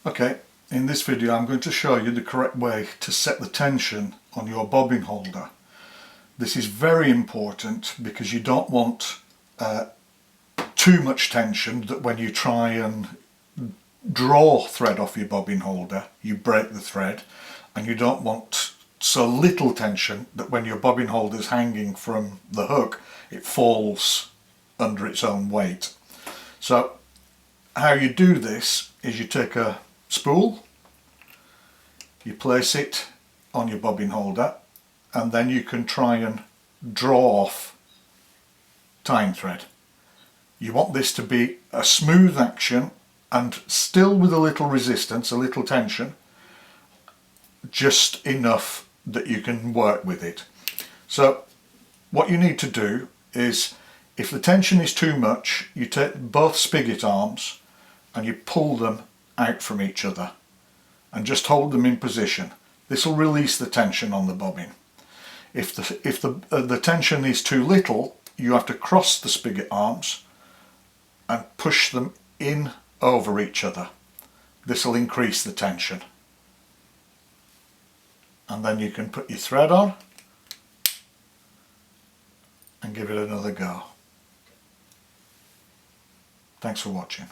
Okay, in this video I'm going to show you the correct way to set the tension on your bobbin holder. This is very important because you don't want too much tension that when you try and draw thread off your bobbin holder you break the thread, and you don't want so little tension that when your bobbin holder is hanging from the hook it falls under its own weight. So how you do this is you take a spool, you place it on your bobbin holder, and then you can try and draw off tying thread. You want this to be a smooth action and still with a little resistance, a little tension, just enough that you can work with it. So what you need to do is, if the tension is too much, you take both spigot arms and you pull them out from each other and just hold them in position. This will release the tension on the bobbin. If the tension is too little, you have to cross the spigot arms and push them in over each other. This will increase the tension. And then you can put your thread on and give it another go. Thanks for watching.